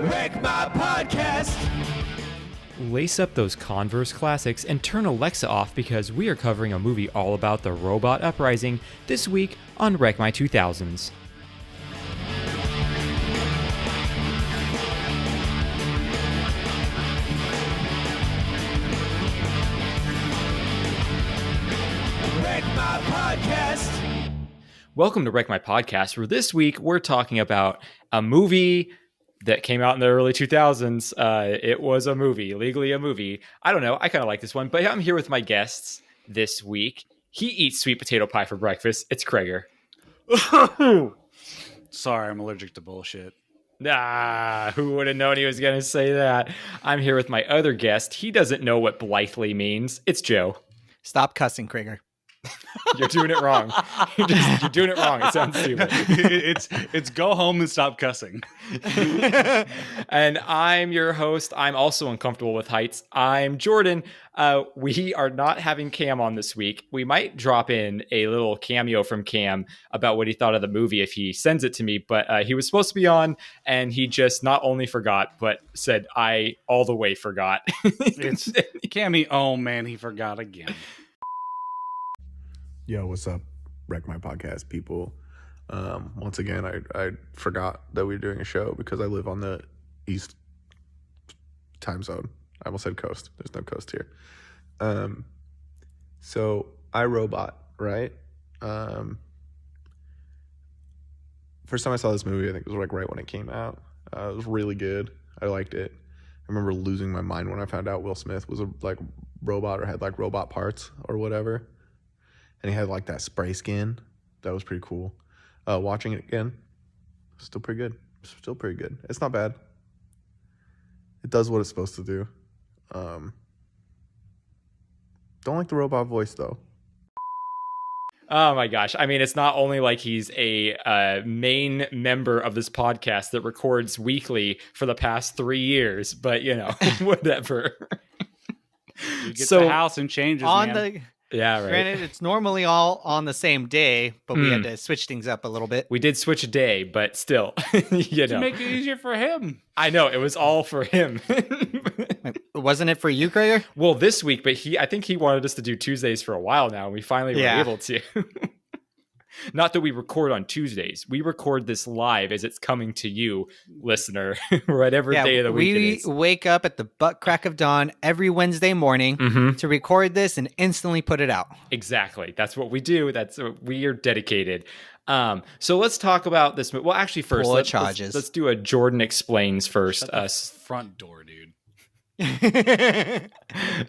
Wreck My Podcast. Lace up those Converse classics and turn Alexa off because we are covering a movie all about the robot uprising this week on Wreck My 2000's. Wreck My Podcast. Welcome to Wreck My Podcast, where this week we're talking about a movie that came out in the early 2000s. It was a movie, legally a movie. I don't know. I kind of like this one, but I'm here with my guests this week. He eats sweet potato pie for breakfast. It's Kreger. Sorry, I'm allergic to bullshit. Nah, who would have known he was going to say that? I'm here with my other guest. He doesn't know what blithely means. It's Joe. Stop cussing, Kreger. You're doing it wrong. You're doing it wrong. It sounds stupid. It's go home and stop cussing. And I'm your host. I'm also uncomfortable with heights. I'm Jordan. We are not having Cam on this week. We might drop in a little cameo from Cam about what he thought of the movie if he sends it to me. But he was supposed to be on, and he just not only forgot, but said, I all the way forgot. It's Cammy. Oh, man, he forgot again. Yo, what's up, Wreck My Podcast people? Once again, I forgot that we were doing a show because I live on the East time zone. I almost said coast. There's no coast here. So iRobot, right? First time I saw this movie, I think it was like right when it came out. It was really good. I liked it. I remember losing my mind when I found out Will Smith was a like robot or had like robot parts or whatever. And he had like that spray skin. That was pretty cool. Watching it again, still pretty good. Still pretty good. It's not bad. It does what it's supposed to do. Don't like the robot voice though. Oh my gosh. I mean, it's not only like he's a main member of this podcast that records weekly for the past 3 years, but you know, whatever. You get the house and changes, man. Yeah, right. Granted, it's normally all on the same day, but we had to switch things up a little bit. We did switch a day, but still, you know. To make it easier for him. I know, it was all for him. Wasn't it for you, Kreger? Well, this week, but I think he wanted us to do Tuesdays for a while now, and we finally were able to. Not that we record on Tuesdays. We record this live as it's coming to you, listener, whatever day of the week it is. We wake up at the butt crack of dawn every Wednesday morning to record this and instantly put it out. Exactly. That's what we do. We are dedicated. So let's talk about this. Well, actually, first, let's do a Jordan Explains first. Shut the front door, dude.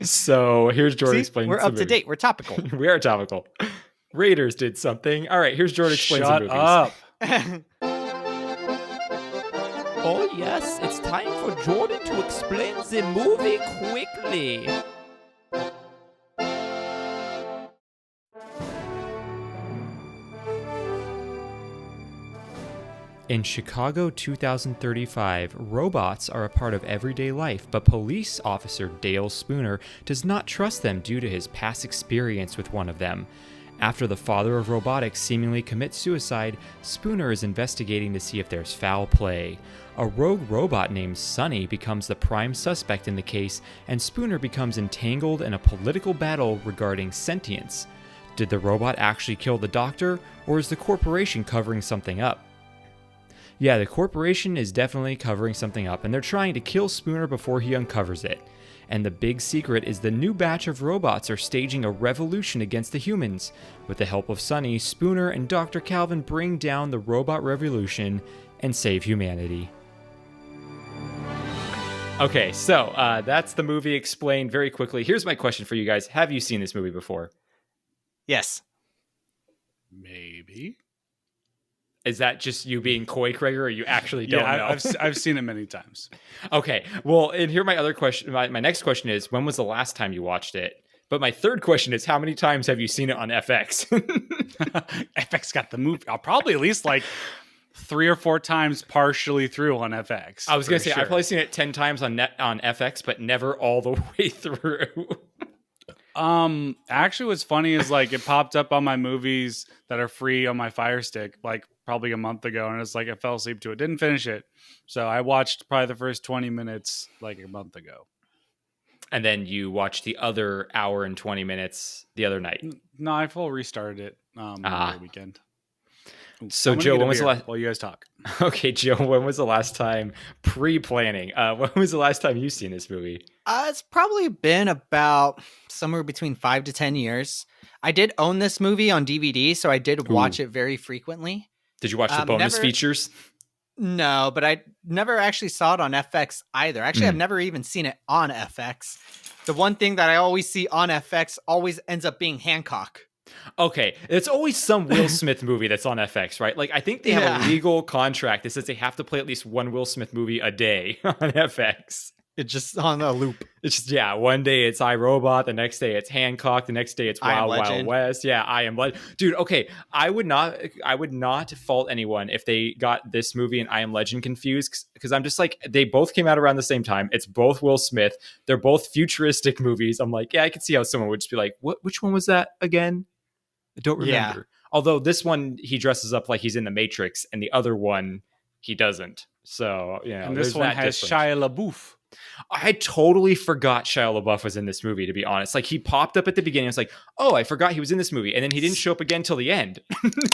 So here's Jordan Explains. We're up to date. We're topical. We are topical. Raiders did something. All right, here's Jarrod Explains the movies. Shut up. Oh yes, it's time for Jordan to explain the movie quickly. In Chicago 2035, robots are a part of everyday life, but police officer Dale Spooner does not trust them due to his past experience with one of them. After the father of robotics seemingly commits suicide, Spooner is investigating to see if there's foul play. A rogue robot named Sonny becomes the prime suspect in the case, and Spooner becomes entangled in a political battle regarding sentience. Did the robot actually kill the doctor, or is the corporation covering something up? Yeah, the corporation is definitely covering something up, and they're trying to kill Spooner before he uncovers it. And the big secret is the new batch of robots are staging a revolution against the humans. With the help of Sonny, Spooner and Dr. Calvin bring down the robot revolution and save humanity. Okay, so that's the movie explained very quickly. Here's my question for you guys. Have you seen this movie before? Yes. Maybe. Is that just you being coy, Kreger, or you actually don't know? I've seen it many times. Okay. Well, and here my other question, my next question is, when was the last time you watched it? But my third question is, how many times have you seen it on FX? FX got the movie. I'll probably at least like 3 or 4 times partially through on FX. I was going to say, I've probably seen it 10 times on FX, but never all the way through. Actually, what's funny is like it popped up on my movies that are free on my Fire Stick, like probably a month ago, and it's like I fell asleep to it. Didn't finish it, so I watched probably the first 20 minutes like a month ago. And then you watched the other hour and 20 minutes the other night. No, I full restarted it over the weekend. So Joe, when was the last? Well, you guys talk. Okay, Joe, when was the last time pre-planning? When was the last time you've seen this movie? It's probably been about somewhere between 5 to 10 years. I did own this movie on DVD, so I did watch it very frequently. Did you watch the bonus features? No, but I never actually saw it on FX either. Actually, I've never even seen it on FX. The one thing that I always see on FX always ends up being Hancock. Okay, it's always some Will Smith movie that's on FX, right? Like, I think they have a legal contract that says they have to play at least one Will Smith movie a day on FX. It's just on a loop. It's just, one day it's iRobot, the next day it's Hancock, the next day it's Wild Wild West. Yeah, I Am Legend. Dude, okay, I would not fault anyone if they got this movie and I Am Legend confused, because I'm just like, they both came out around the same time. It's both Will Smith. They're both futuristic movies. I'm like, yeah, I could see how someone would just be like, which one was that again? I don't remember. Yeah. Although this one, he dresses up like he's in the Matrix, and the other one, he doesn't. So, and this one has Shia Labeouf. I totally forgot Shia LaBeouf was in this movie, to be honest. Like, he popped up at the beginning. I was like, oh, I forgot he was in this movie. And then he didn't show up again till the end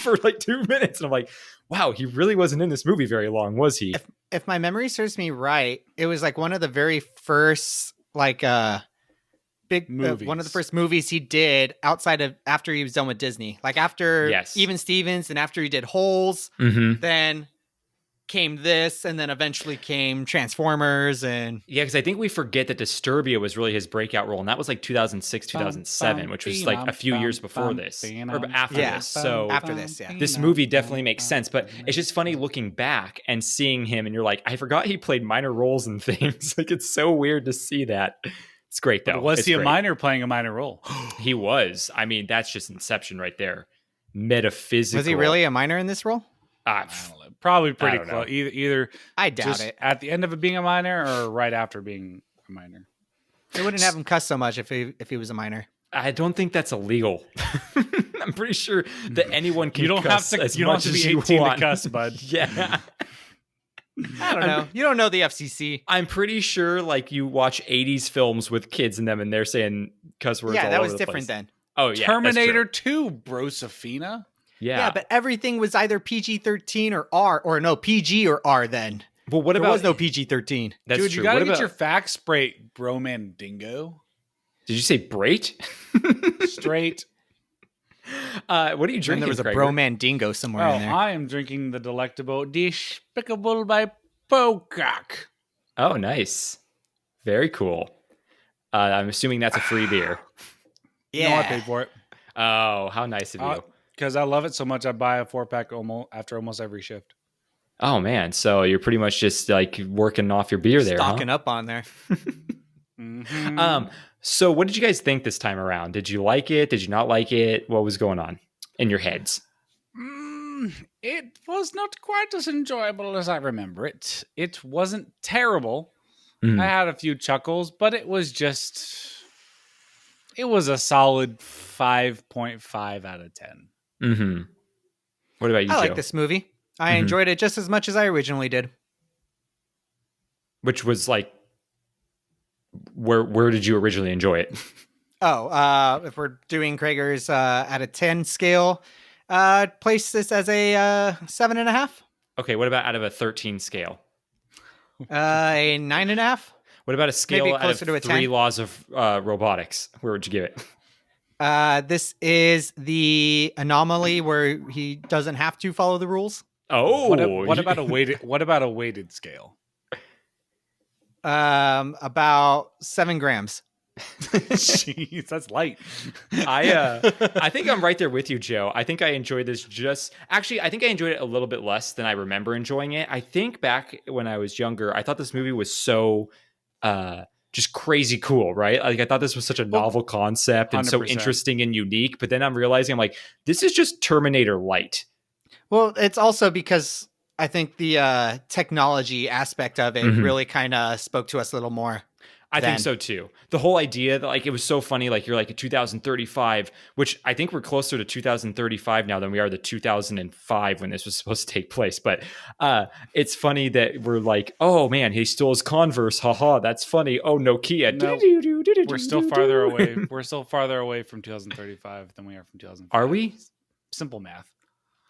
for like 2 minutes. And I'm like, wow, he really wasn't in this movie very long, was he? If my memory serves me right, it was like one of the very first, like, big one of the first movies he did outside of after he was done with Disney. Like, after Even Stevens and after he did Holes, then came this, and then eventually came Transformers. And because I think we forget that Disturbia was really his breakout role, and that was like 2006, 2007, which was like a few years before this, or after this. So after this, this movie definitely makes sense. But it's just funny looking back and seeing him, and you're like, I forgot he played minor roles in things. Like, it's so weird to see that. It's great though. But was he a minor playing a minor role? He was. I mean, that's just Inception right there. Metaphysical. Was he really a minor in this role? Probably pretty close. Either I doubt it. At the end of it being a minor, or right after being a minor. They wouldn't have him cuss so much if he was a minor. I don't think that's illegal. I'm pretty sure that anyone can. You don't cuss have to. as You don't much have to as be you 18 want. to cuss, bud. Yeah. I don't know. You don't know the FCC. I'm pretty sure, like, you watch 80s films with kids in them, and they're saying cuss words. Yeah, all that over was the different place. then. Oh yeah, Terminator 2, Brosafina. Yeah, but everything was either PG-13 or R, or no, PG or R then. Well, what there about... was no PG-13. That's Dude, true. You gotta what get about... your facts straight, Broman Dingo. Did you say Brait? Straight. What are you drinking, And there was a Krager? Broman Dingo somewhere in there. I am drinking the delectable Despicable by Pocock. Oh, nice. Very cool. I'm assuming that's a free beer. Yeah. No, I paid for it. Oh, how nice of you. Because I love it so much, I buy a 4-pack after almost every shift. Oh, man. So you're pretty much just like working off your beer there, Stocking up on there. So what did you guys think this time around? Did you like it? Did you not like it? What was going on in your heads? It was not quite as enjoyable as I remember it. It wasn't terrible. I had a few chuckles, but it was a solid 5.5 out of 10. Mm-hmm. What about you, Joe? I like this movie. I enjoyed it just as much as I originally did. Which was like, where did you originally enjoy it? If we're doing Krager's at a 10 scale, place this as a 7.5. Okay, what about out of a 13 scale? A 9.5. What about a scale Maybe out closer of to a 10. 3 laws of robotics? Where would you give it? This is the anomaly where he doesn't have to follow the rules. Oh, what about a weighted scale? About 7 grams. Jeez, that's light. I think I'm right there with you, Joe. I think I enjoyed this I think I enjoyed it a little bit less than I remember enjoying it. I think back when I was younger, I thought this movie was so just crazy cool, right? Like, I thought this was such a novel concept and 100%. So interesting and unique. But then I'm realizing, I'm like, this is just Terminator light. Well, it's also because I think the technology aspect of it really kind of spoke to us a little more. I think so too. The whole idea that like it was so funny, like you're like a 2035, which I think we're closer to 2035 now than we are the 2005 when this was supposed to take place. But it's funny that we're like, oh man, he stole his Converse. Haha, that's funny. Oh, Nokia. No, we're still farther away. We're still farther away from 2035 than we are from 2005. Are we? Simple math.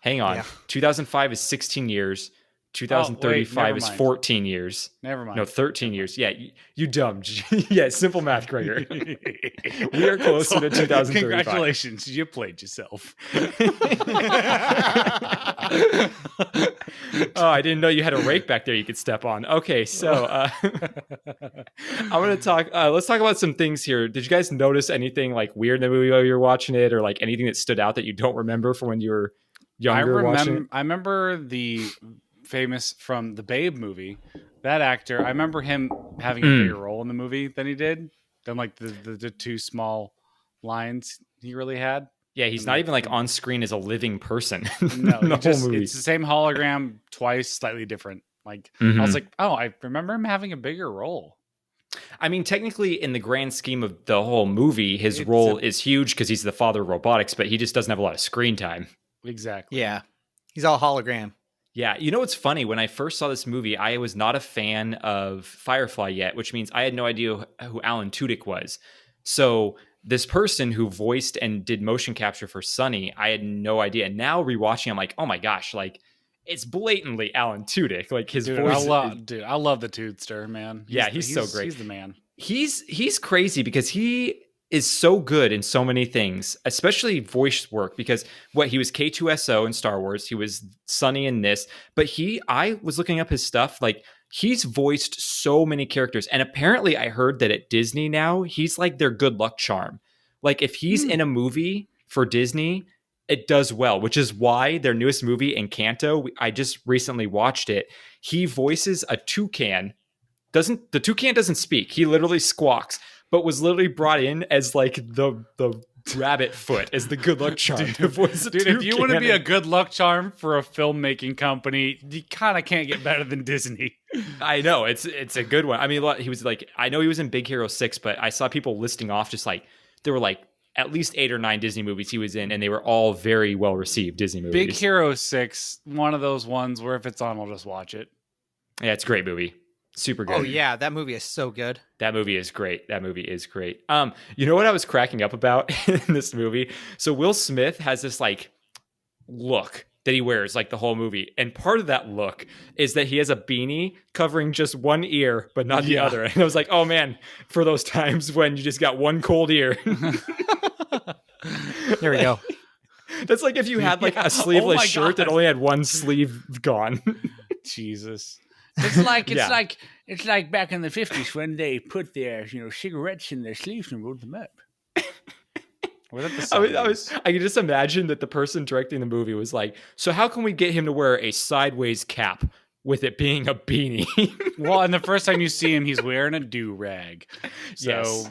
Hang on. 2005 is 16 years. 2035 is 14 years. Never mind. No, 13 years. Yeah, you dumb. Yeah, simple math, Gregor. We are closer to 2035. Congratulations, you played yourself. Oh, I didn't know you had a rake back there you could step on. Okay, so I want to talk. Let's talk about some things here. Did you guys notice anything like weird in the movie while you were watching it, or like anything that stood out that you don't remember from when you were younger watching it? I remember the famous from the Babe movie. That actor, I remember him having a bigger role in the movie than he did, than like the two small lines he really had. Yeah, he's not even like on screen as a living person. No, it's the same hologram twice, slightly different. Like I was like, oh, I remember him having a bigger role. I mean, technically, in the grand scheme of the whole movie, his role is huge because he's the father of robotics, but he just doesn't have a lot of screen time. Exactly. Yeah, he's all hologram. Yeah, you know what's funny? When I first saw this movie, I was not a fan of Firefly yet, which means I had no idea who Alan Tudyk was. So this person who voiced and did motion capture for Sunny, I had no idea. And now rewatching, I'm like, oh my gosh, like it's blatantly Alan Tudyk. Like his voice. I love the Toadster, man. He's so great. He's the man. He's crazy because he is so good in so many things, especially voice work, because he was K2SO in Star Wars, he was Sunny in this, but I was looking up his stuff, like he's voiced so many characters, and apparently I heard that at Disney now, he's like their good luck charm. Like if he's in a movie for Disney, it does well, which is why their newest movie, Encanto, I just recently watched it, he voices a toucan. The toucan doesn't speak, he literally squawks, but was literally brought in as like the rabbit foot as the good luck charm. Dude, if you want to be a good luck charm for a filmmaking company, you kind of can't get better than Disney. I know, it's a good one. I mean, he was like, I know he was in Big Hero 6, but I saw people listing off just like, there were like at least 8 or 9 Disney movies he was in, and they were all very well received Disney movies. Big Hero 6, one of those ones where if it's on, I'll just watch it. Yeah, it's a great movie. Super good. Oh yeah, that movie is so good. That movie is great. You know what I was cracking up about in this movie? So Will Smith has this like look that he wears like the whole movie, and part of that look is that he has a beanie covering just one ear but not the other. And I was like, oh man, for those times when you just got one cold ear. There we go. That's like if you had like a sleeveless shirt that only had one sleeve gone. Jesus. It's like back in the 50s when they put their cigarettes in their sleeves and rolled them up. I can just imagine that the person directing the movie was like, so how can we get him to wear a sideways cap with it being a beanie? Well, and the first time you see him, he's wearing a do-rag. So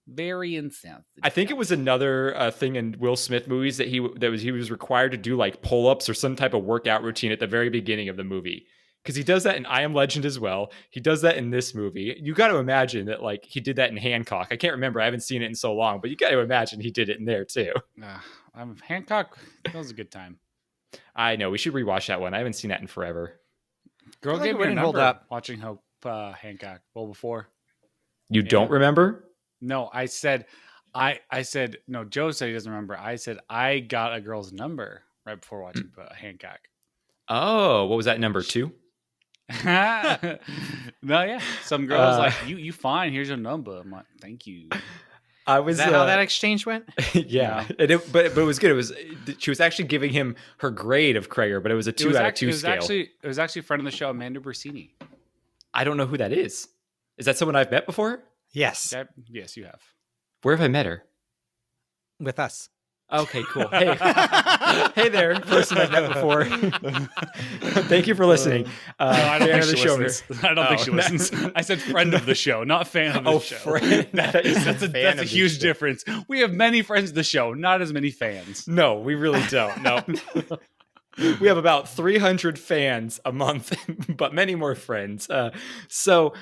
very insensitive. I think it was another thing in Will Smith movies that he was required to do like pull-ups or some type of workout routine at the very beginning of the movie. Because he does that in I Am Legend as well. He does that in this movie. You got to imagine that like he did that in Hancock. I can't remember. I haven't seen it in so long, but you got to imagine he did it in there too. Hancock, that was a good time. I know. We should rewatch that one. I haven't seen that in forever. Girl gave me a number watching Hancock. Well, before. You don't remember? No, I said, no, Joe said he doesn't remember. I said, I got a girl's number right before watching Hancock. Oh, what was that, number 2? No, yeah. Some girl's like, you fine, here's your number. I'm like, thank you. Is that how that exchange went? Yeah. But it was good. She was actually giving him her grade of Krager, but it was a 2 out of 2 scale. It was actually a friend of the show, Amanda Bersini. I don't know who that is. Is that someone I've met before? Yes. Yes, you have. Where have I met her? With us. Okay, cool. Hey, hey there, person I've met before. Thank you for listening. No, I don't think she listens. I don't think she listens. I said friend of the show, not fan of the show. Friend. That's a huge difference. We have many friends of the show, not as many fans. No, we really don't. No. We have about 300 fans a month, but many more friends. So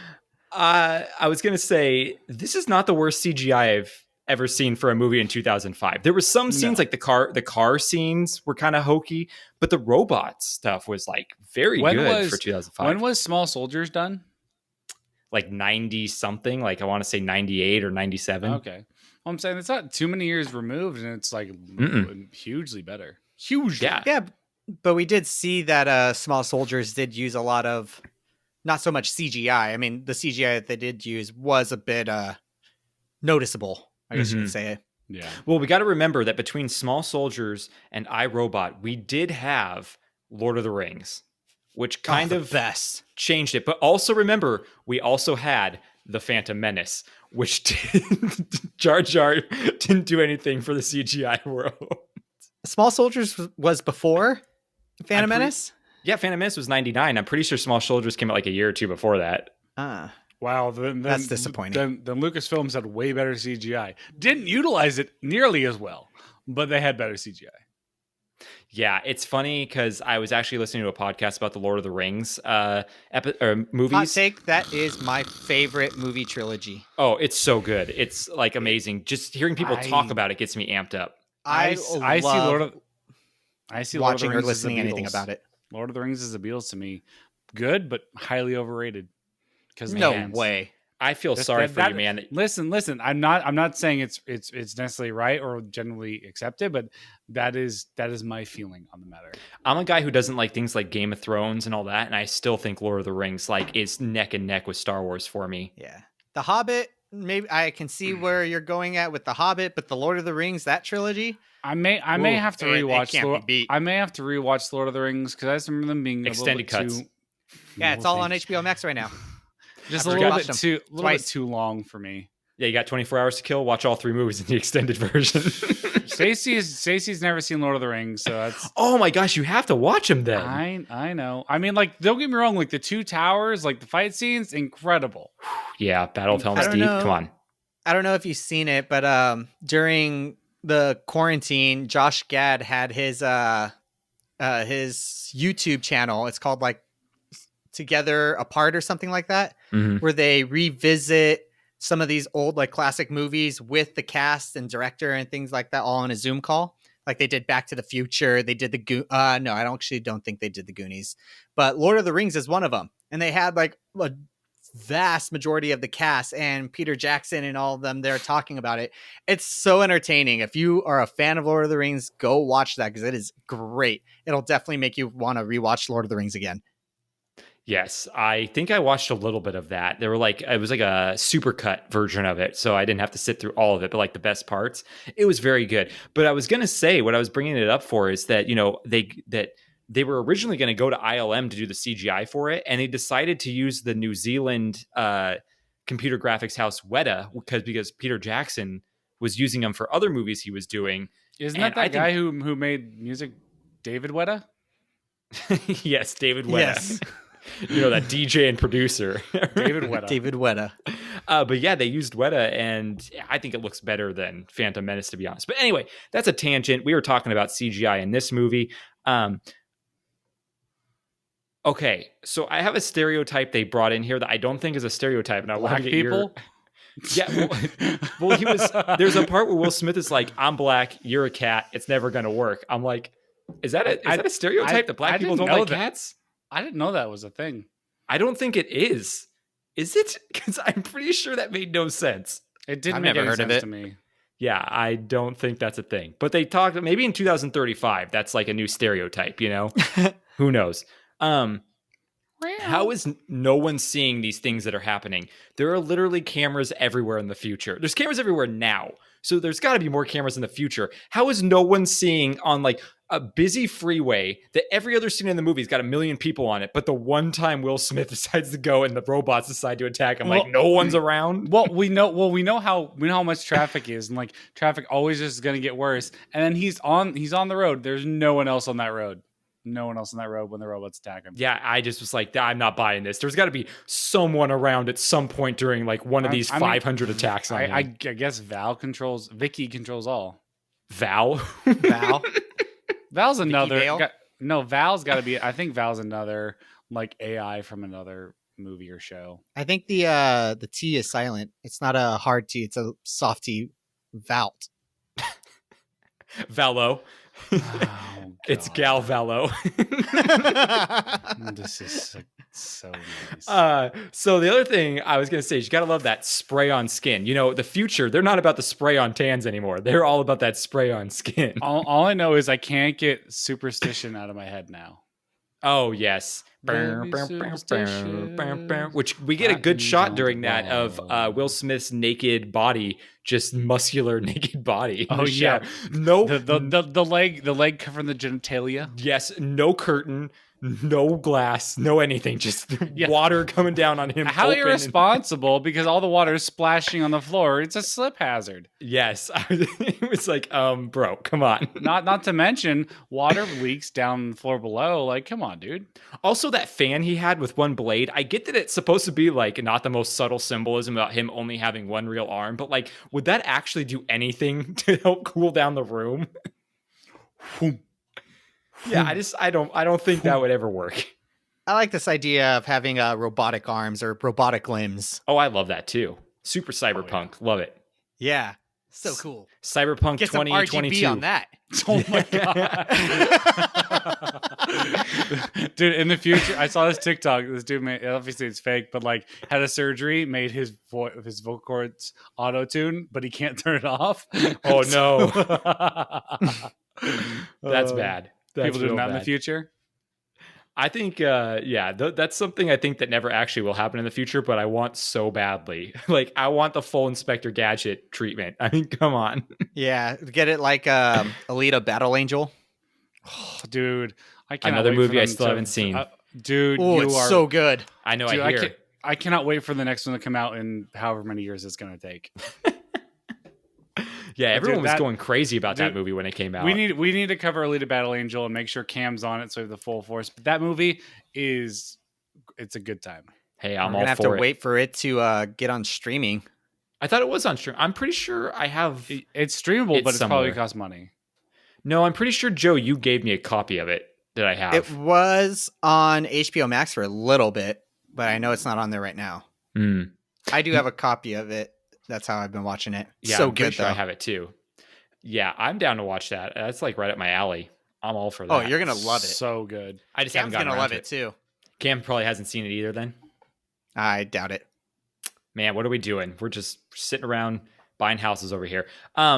I was going to say, this is not the worst CGI I've ever seen for a movie in 2005. There were some scenes like the car scenes were kind of hokey, but the robot stuff was like very good for 2005. When was Small Soldiers done? Like 90 something, like I want to say 98 or 97. Okay. Well, I'm saying it's not too many years removed, and it's like hugely better. Hugely. Yeah, but we did see that Small Soldiers did use a lot of, not so much CGI. I mean, the CGI that they did use was a bit noticeable, I guess you could say. Yeah. Well, we got to remember that between Small Soldiers and iRobot, we did have Lord of the Rings, which kind of best changed it. But also remember, we also had The Phantom Menace, which Jar Jar didn't do anything for the CGI world. Small Soldiers was before Phantom Menace? Yeah, Phantom Menace was 99. I'm pretty sure Small Soldiers came out like a year or two before that. Wow, that's disappointing. Then Lucasfilms had way better CGI. Didn't utilize it nearly as well, but they had better CGI. Yeah, it's funny because I was actually listening to a podcast about the Lord of the Rings movies. Hot take, that is my favorite movie trilogy. Oh, it's so good. It's like amazing. Just hearing people talk about it gets me amped up. I see Lord of watching the Rings or listening anything about it. Lord of the Rings is the Beatles to me. Good, but highly overrated. No way. I feel sorry for you, man. Listen. I'm not saying it's necessarily right or generally accepted, but that is my feeling on the matter. I'm a guy who doesn't like things like Game of Thrones and all that, and I still think Lord of the Rings is neck and neck with Star Wars for me. Yeah, The Hobbit. Maybe I can see where you're going at with The Hobbit, but the Lord of the Rings, that trilogy. I may have to rewatch. I may have to rewatch Lord of the Rings because I just remember them being extended cuts. Yeah, it's all on HBO Max right now. Just a little bit too long for me. Yeah, you got 24 hours to kill. Watch all 3 movies in the extended version. Stacey's never seen Lord of the Rings, so that's. Oh my gosh, you have to watch them then. I know. I mean, like, don't get me wrong. Like the 2 towers, like the fight scenes, incredible. Yeah, Battle of Helm's Deep. Come on. I don't know if you've seen it, but during the quarantine, Josh Gad had his YouTube channel. It's called like Together Apart or something like that, where they revisit some of these old like classic movies with the cast and director and things like that, all on a Zoom call. Like they did Back to the Future. They did no, I don't think they did the Goonies, but Lord of the Rings is one of them. And they had like a vast majority of the cast and Peter Jackson and all of them there talking about it. It's so entertaining. If you are a fan of Lord of the Rings, go watch that because it is great. It'll definitely make you want to rewatch Lord of the Rings again. Yes, I think I watched a little bit of that. It was like a supercut version of it, so I didn't have to sit through all of it, but like the best parts, it was very good. But I was going to say, what I was bringing it up for is that, they were originally going to go to ILM to do the CGI for it, and they decided to use the New Zealand computer graphics house Weta because Peter Jackson was using them for other movies he was doing. Isn't that guy who made music, David Weta? Yes, David Weta. Yes. That DJ and producer. David Weta. But yeah, they used Weta, and I think it looks better than Phantom Menace, to be honest. But anyway, that's a tangent. We were talking about CGI in this movie. Okay, so I have a stereotype they brought in here that I don't think is a stereotype, and I want to get people. Yeah, well, there's a part where Will Smith is like, "I'm black, you're a cat, it's never gonna work." I'm like, is that a stereotype that black people don't like cats? I didn't know that was a thing. I don't think it is. Is it? Because I'm pretty sure that made no sense. It didn't make any sense to me. Yeah, I don't think that's a thing. But they talked, maybe in 2035, that's like a new stereotype, Who knows? How is no one seeing these things that are happening? There are literally cameras everywhere in the future. There's cameras everywhere now. So there's got to be more cameras in the future. How is no one seeing on like a busy freeway that every other scene in the movie's got 1 million people on it, but the one time Will Smith decides to go and the robots decide to attack him, no one's around? We know how much traffic is, and like traffic always is going to get worse. And then he's on the road. There's no one else on that road. No one else on that road when the robots attack him. Yeah, I just was like, I'm not buying this. There's got to be someone around at some point during like one of these 500 attacks on him. I guess Viki controls all. Val? Val's another. Val's got to be. I think Val's another like AI from another movie or show. I think the T is silent. It's not a hard T. It's a soft T. Valt. Valo. Oh, It's Gal Valo. This is so nice. So the other thing I was going to say is you got to love that spray on skin. You know, the future, they're not about the spray on tans anymore. They're all about that spray on skin. All I know is I can't get superstition out of my head now. Oh, yes. Which we get a good shot during that of Will Smith's naked body, just muscular naked body. Oh yeah, no, the leg covering the genitalia. Yes, no curtain, no glass, no anything, just water coming down on him. How irresponsible! Because all the water is splashing on the floor. It's a slip hazard. Yes, it was like, bro, come on. Not to mention water leaks down the floor below. Like, come on, dude. Also, that fan he had with one blade. I get that it's supposed to be like not the most subtle symbolism about him only having one real arm, but like, would that actually do anything to help cool down the room? Yeah, I don't think that would ever work. I like this idea of having robotic arms or robotic limbs. Oh, I love that too. Super cyberpunk. Love it. Yeah. So cool. Cyberpunk Get 2022. some RGB on that. Oh my god. Dude, in the future, I saw this TikTok. This dude made, obviously it's fake, but like had a surgery, made his vocal cords auto-tune, but he can't turn it off. Oh no. That's bad. That's people doing that in the future. I think, that's something I think that never actually will happen in the future, but I want so badly. Like, I want the full Inspector Gadget treatment. I mean, come on. Yeah, get it like Alita Battle Angel. Oh, dude, I can't. Another movie I still haven't seen. Dude, oh, it's so good. I know. Dude, I hear. I cannot wait for the next one to come out in however many years it's going to take. Yeah, everyone was going crazy about that movie when it came out. We need to cover Alita Battle Angel and make sure Cam's on it so we have the full force. But that movie it's a good time. Hey, I'm all for it. We're going to have to wait for it to get on streaming. I thought it was on stream. I'm pretty sure I have. It's streamable, but it's probably cost money. No, I'm pretty sure, Joe, you gave me a copy of it that I have. It was on HBO Max for a little bit, but I know it's not on there right now. I do have a copy of it. That's how I've been watching it. Yeah, so I'm good, sure though. I have it too. Yeah, I'm down to watch that. That's like right up my alley. I'm all for that. Oh, you're gonna love it. So good. I just Cam's haven't gotten gonna around love to it too. Cam probably hasn't seen it either. Then I doubt it. Man, what are we doing? We're just sitting around buying houses over here.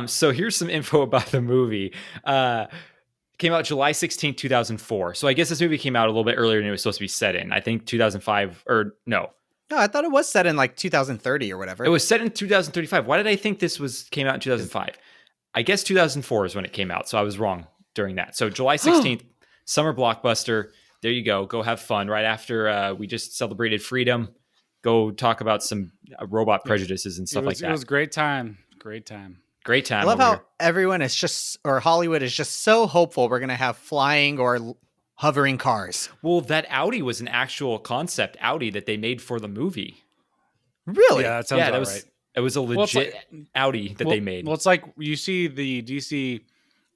So here's some info about the movie. Came out July 16, 2004. So I guess this movie came out a little bit earlier than it was supposed to be set in. I think 2005 or no. No, I thought it was set in like 2030 or whatever. It was set in 2035. Why did I think this came out in 2005? I guess 2004 is when it came out. So I was wrong during that. So July 16th, summer blockbuster. There you go. Go have fun. Right after we just celebrated freedom. Go talk about some robot prejudices and stuff like that. It was a great time. Great time. Great time. I love how everyone is just, or Hollywood is just so hopeful we're going to have flying or hovering cars. Well, that Audi was an actual concept Audi that they made for the movie. Really? Yeah, that sounds right. It was a legit Audi that they made. Well, it's like you see the DC,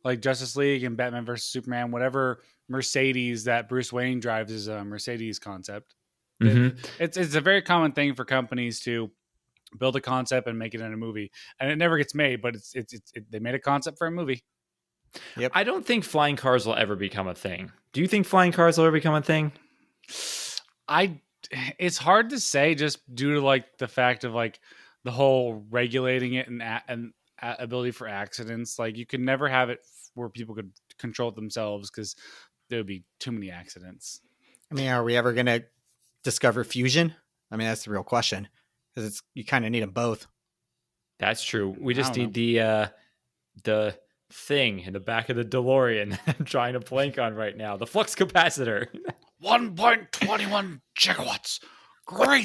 like Justice League and Batman versus Superman, whatever Mercedes that Bruce Wayne drives is a Mercedes concept. Mm-hmm. It's a very common thing for companies to build a concept and make it in a movie, and it never gets made. But they made a concept for a movie. Yep. I don't think flying cars will ever become a thing. Do you think flying cars will ever become a thing? It's hard to say just due to like the fact of like the whole regulating it and ability for accidents. Like you could never have it where people could control it themselves because there would be too many accidents. I mean, are we ever going to discover fusion? I mean, that's the real question because you kind of need them both. That's true. We just need the thing in the back of the DeLorean I'm trying to plank on right now. The flux capacitor. 1.21 gigawatts. Great.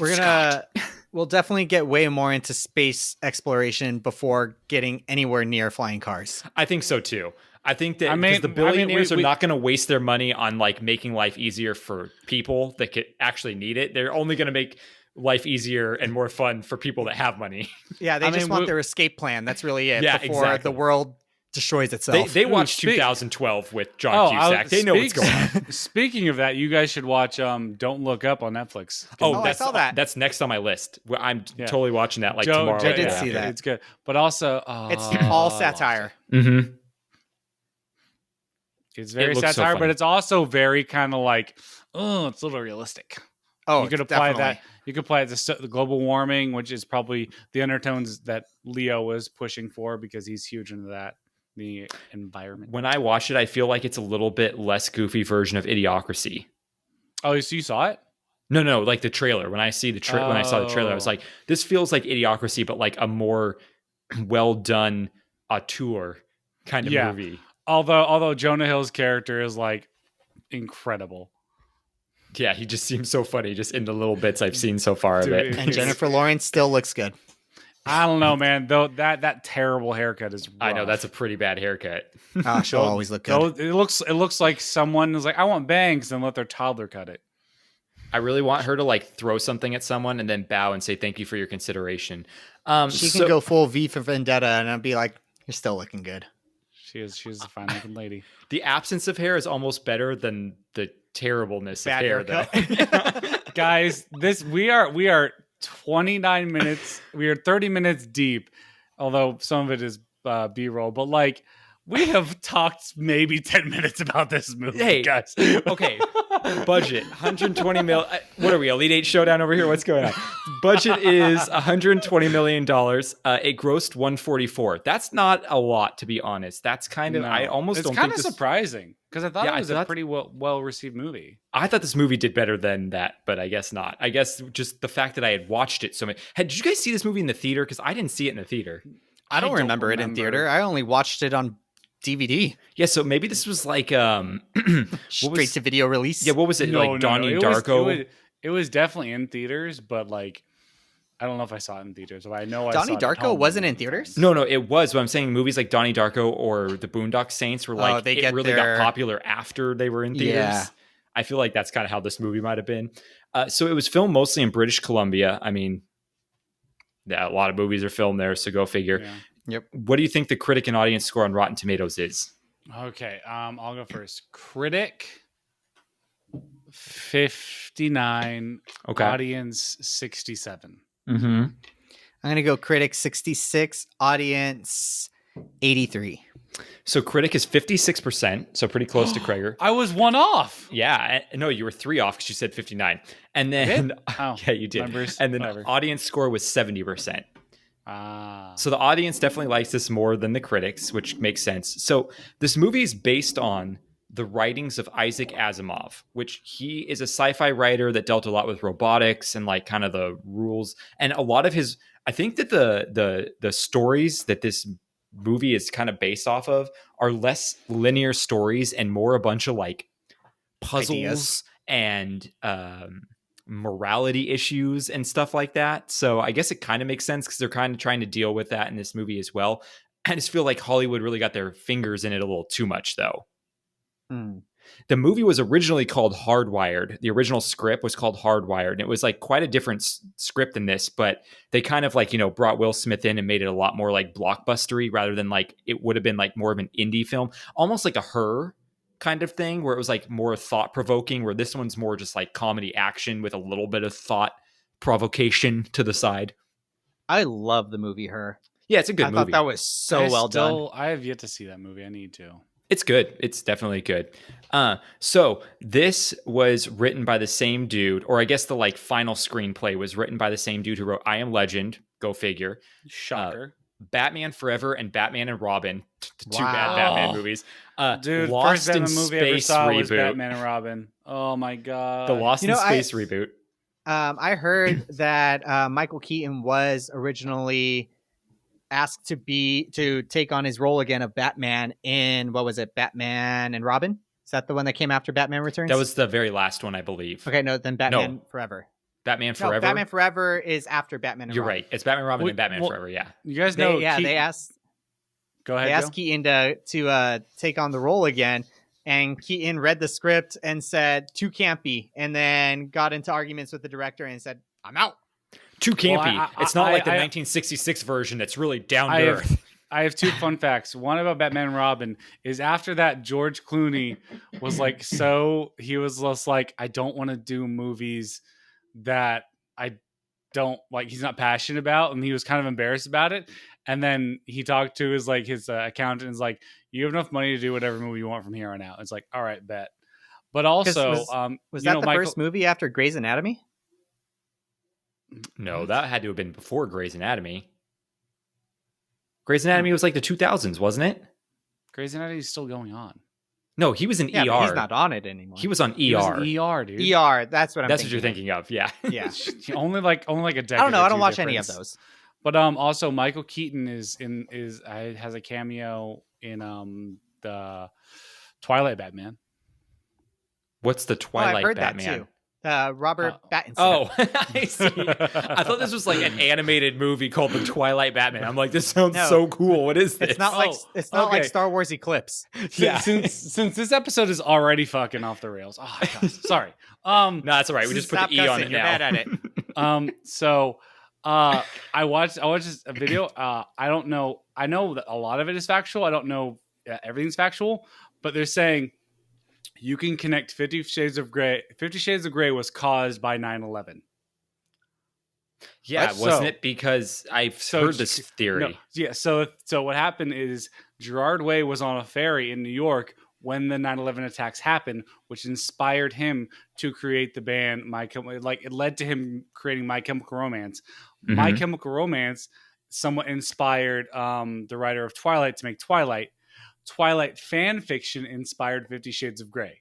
We'll definitely get way more into space exploration before getting anywhere near flying cars. I think so too. I think that because the billionaires are not going to waste their money on like making life easier for people that could actually need it. They're only going to make life easier and more fun for people that have money. Yeah, they just want their escape plan. That's really it. Yeah, before exactly. the world destroys itself. They watched 2012 with John Cusack. They know what's going on. Speaking of that, you guys should watch Don't Look Up on Netflix. I saw that. That's next on my list. I'm totally watching that tomorrow. I did see that. It's good. But also... it's all satire. Mm-hmm. It's very satire, but it's also very kind of like, it's a little realistic. Oh, you could apply that. You could apply it to the global warming, which is probably the undertones that Leo was pushing for because he's huge into that, the environment. When I watched it, I feel like it's a little bit less goofy version of Idiocracy. Oh, so you saw it? No, like the trailer. When I saw the trailer, I was like, this feels like Idiocracy, but like a more well done auteur kind of movie. Although Jonah Hill's character is like incredible. Yeah, he just seems so funny just in the little bits I've seen so far of it. And Jennifer Lawrence still looks good. I don't know, man. Though that terrible haircut is rough. I know, that's a pretty bad haircut. She'll always look good. It looks like someone is like, I want bangs, and let their toddler cut it. I really want her to like throw something at someone and then bow and say thank you for your consideration. She can go full V for Vendetta and I'd be like, you're still looking good. She's a fine looking lady. The absence of hair is almost better than the terribleness of hair, though. Guys, we are 29 minutes. We are 30 minutes deep, although some of it is B-roll. But like, we have talked maybe 10 minutes about this movie, guys. Okay, budget 120 mil. What are we, Elite 8 Showdown over here? What's going on? Budget is $120 million. It grossed 144. That's not a lot, to be honest. That's kind of I almost it's don't kind think of surprising because I thought it was a pretty well received movie. I thought this movie did better than that, but I guess not. I guess just the fact that I had watched it so much. Did you guys see this movie in the theater? Because I didn't see it in the theater. I don't remember it in theater. I only watched it on DVD. Yeah, so maybe this was like straight to video release. Yeah, what was it? Donnie Darko? It was definitely in theaters, but like I don't know if I saw it in theaters. But I know Donnie Darko wasn't in theaters? No, it was. But I'm saying movies like Donnie Darko or The Boondock Saints were like got popular after they were in theaters. Yeah. I feel like that's kind of how this movie might have been. So it was filmed mostly in British Columbia. I mean, a lot of movies are filmed there, so go figure. Yeah. Yep. What do you think the critic and audience score on Rotten Tomatoes is? Okay, I'll go first. Critic 59. Okay. Audience 67. Mm-hmm. I'm gonna go critic 66, audience 83. So critic is 56%, so pretty close to Krager. I was one off. Yeah, no, you were 3 off because you said 59, and then yeah, you did. And then audience score was 70%. So the audience definitely likes this more than the critics, which makes sense. So this movie is based on the writings of Isaac Asimov, which he is a sci-fi writer that dealt a lot with robotics and like kind of the rules. And a lot of his, I think that the stories that this movie is kind of based off of are less linear stories and more a bunch of like puzzles and morality issues and stuff like that. So I guess it kind of makes sense because they're kind of trying to deal with that in this movie as well. I just feel like Hollywood really got their fingers in it a little too much, though. The movie was originally called Hardwired. The original script was called Hardwired, and it was like quite a different script than this, but they kind of like, brought Will Smith in and made it a lot more like blockbustery rather than like it would have been like more of an indie film, almost like a Her kind of thing where it was like more thought-provoking, where this one's more just like comedy action with a little bit of thought provocation to the side. I love the movie Her. Yeah, it's a good movie. I thought that was so well done. I have yet to see that movie. I need to. It's good. It's definitely good. So this was written by the same dude, or I guess the like final screenplay was written by the same dude who wrote I Am Legend. Go figure. Shocker. Batman Forever and Batman and Robin. Two bad Batman movies. Dude, Lost first Batman in movie Space I ever saw reboot. was Batman and Robin. Oh my god. The Lost in Space reboot. I heard that Michael Keaton was originally asked to take on his role again of Batman in, what was it, Batman and Robin? Is that the one that came after Batman Returns? That was the very last one, I believe. Okay, no, then Batman Forever. Batman Forever? No, Batman Forever is after Batman and You're Robin. right. It's Batman, Robin, and Batman Forever, yeah. You guys know they asked... Go ahead, They asked Keaton to take on the role again, and Keaton read the script and said, too campy, and then got into arguments with the director and said, I'm out. Too campy. It's not like the 1966 version that's really down to earth. I have two fun facts. One about Batman and Robin is after that, George Clooney was like, he was just like, I don't want to do movies that I don't like. He's not passionate about, and he was kind of embarrassed about it. And then he talked to his accountant and was like, you have enough money to do whatever movie you want from here on out. It's like, all right, bet. But also, was that the first movie after Grey's Anatomy? No, that had to have been before Grey's Anatomy. Grey's Anatomy was like the 2000s, wasn't it? Grey's Anatomy is still going on. No, he was in ER. But he's not on it anymore. He was on ER. He was in ER, dude. ER, that's what I'm That's what you're thinking of, yeah. Yeah. only like a decade. I don't know. I don't watch difference. any of those. But also Michael Keaton has a cameo in the Twilight Batman. What's the Twilight I've heard Batman? That too. Robert Pattinson. Oh, I see. I thought this was like an animated movie called The Twilight Batman. I'm like, this sounds so cool. What is this? It's not like Star Wars Eclipse. Yeah. Since this episode is already fucking off the rails. Oh my God. Sorry. No, that's all right. We just put the E on it You're now. bad at it. So I watched a video. I don't know. I know that a lot of it is factual. I don't know everything's factual, but they're saying you can connect 50 Shades of Grey. 50 Shades of Grey was caused by 9/11. Yeah, wasn't it? Because I've heard this theory. No, yeah. So what happened is Jarrod Way was on a ferry in New York when the 9/11 attacks happened, which inspired him to create the band it led to him creating My Chemical Romance. Mm-hmm. My Chemical Romance somewhat inspired the writer of Twilight to make Twilight. Twilight fan fiction inspired 50 Shades of Grey.